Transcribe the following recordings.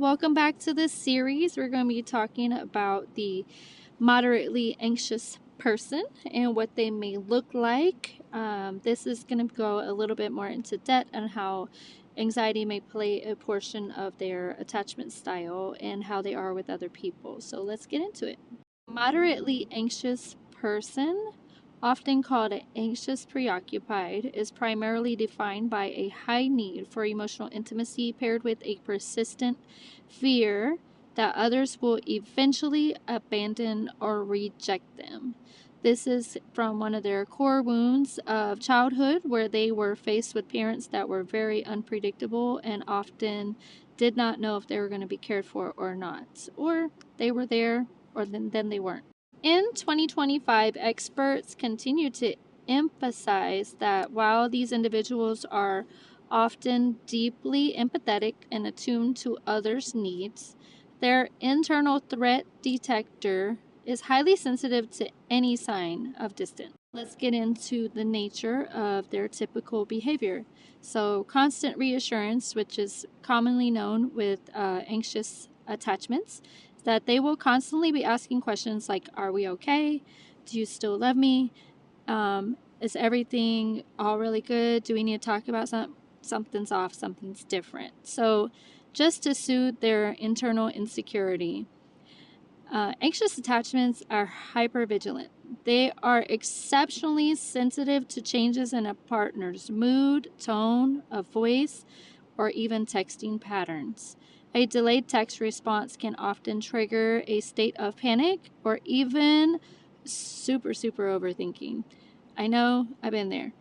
welcome back to this series. We're going to be talking about the moderately anxious person and what they may look like. This is going to go a little bit more into depth on how anxiety may play a portion of their attachment style and how they are with other people. So let's get into it. Moderately anxious person, often called anxious preoccupied, is primarily defined by a high need for emotional intimacy paired with a persistent fear that others will eventually abandon or reject them. This is from one of their core wounds of childhood, where they were faced with parents that were very unpredictable and often did not know if they were going to be cared for or not, or they were there or then they weren't. In 2025, experts continue to emphasize that while these individuals are often deeply empathetic and attuned to others' needs, their internal threat detector is highly sensitive to any sign of distance. Let's get into the nature of their typical behavior. So, constant reassurance, which is commonly known with anxious attachments, that they will constantly be asking questions like, are we okay? Do you still love me? Is everything all really good? Do we need to talk about something's off, something's different? So just to soothe their internal insecurity. Anxious attachments are hypervigilant. They are exceptionally sensitive to changes in a partner's mood, tone of voice, or even texting patterns. A delayed text response can often trigger a state of panic or even super overthinking. I know, I've been there.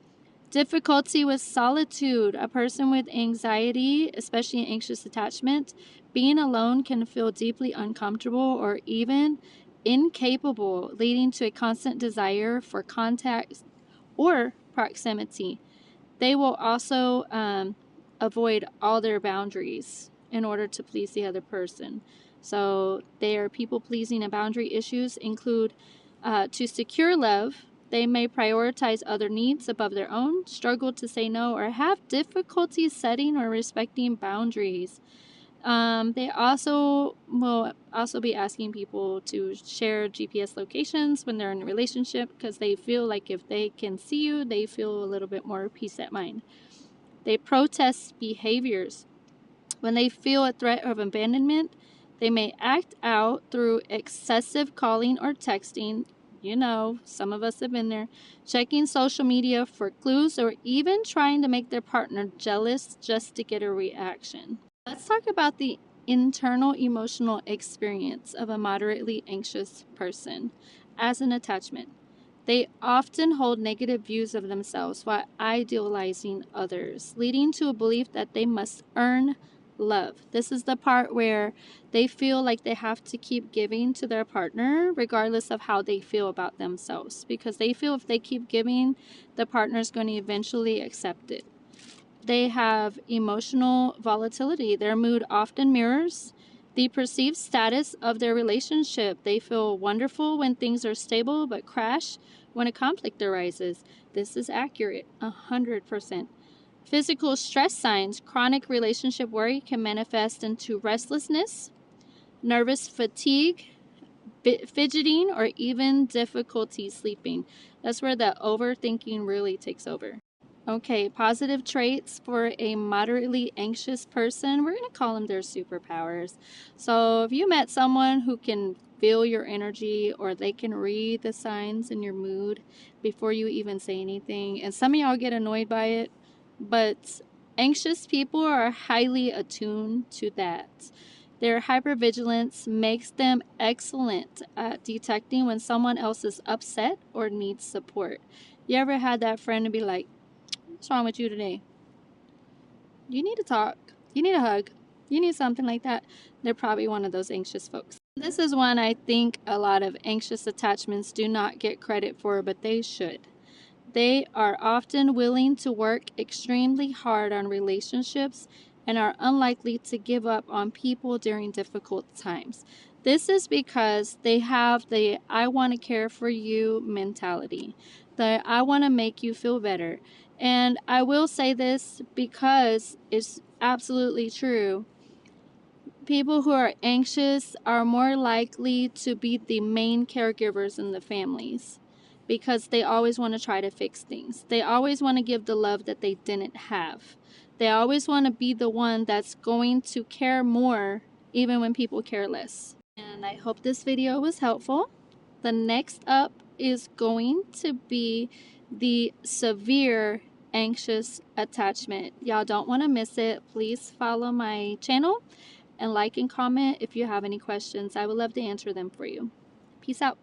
Difficulty with solitude. A person with anxiety, especially anxious attachment, being alone can feel deeply uncomfortable or even incapable, leading to a constant desire for contact or proximity. They will also avoid all their boundaries in order to please the other person. So their people pleasing and boundary issues include to secure love. They may prioritize other needs above their own, struggle to say no, or have difficulty setting or respecting boundaries. They also will be asking people to share GPS locations when they're in a relationship because they feel like if they can see you, they feel a little bit more peace at mind. They protest behaviors. When they feel a threat of abandonment, they may act out through excessive calling or texting. You know, some of us have been there. Checking social media for clues or even trying to make their partner jealous just to get a reaction. Let's talk about the internal emotional experience of a moderately anxious person as an attachment. They often hold negative views of themselves while idealizing others, leading to a belief that they must earn love. This is the part where they feel like they have to keep giving to their partner regardless of how they feel about themselves, because they feel if they keep giving, the partner is going to eventually accept it. They have emotional volatility. Their mood often mirrors the perceived status of their relationship. They feel wonderful when things are stable, but crash when a conflict arises. This is accurate, 100%. Physical stress signs. Chronic relationship worry can manifest into restlessness, nervous fatigue, fidgeting, or even difficulty sleeping. That's where the overthinking really takes over. Okay, positive traits for a moderately anxious person. We're going to call them their superpowers. So if you met someone who can feel your energy or they can read the signs in your mood before you even say anything, and some of y'all get annoyed by it, but anxious people are highly attuned to that. Their hypervigilance makes them excellent at detecting when someone else is upset or needs support. You ever had that friend to be like, what's wrong with you today? You need to talk. You need a hug. You need something like that. They're probably one of those anxious folks. This is one I think a lot of anxious attachments do not get credit for, but they should. They are often willing to work extremely hard on relationships and are unlikely to give up on people during difficult times. This is because they have the I want to care for you mentality, the I want to make you feel better. And I will say this because it's absolutely true. people who are anxious are more likely to be the main caregivers in the families because they always want to try to fix things. They always want to give the love that they didn't have. They always want to be the one that's going to care more even when people care less. And I hope this video was helpful. The next up is going to be the severe anxious attachment. Y'all don't want to miss it. Please follow my channel and like and comment if you have any questions. I would love to answer them for you. Peace out.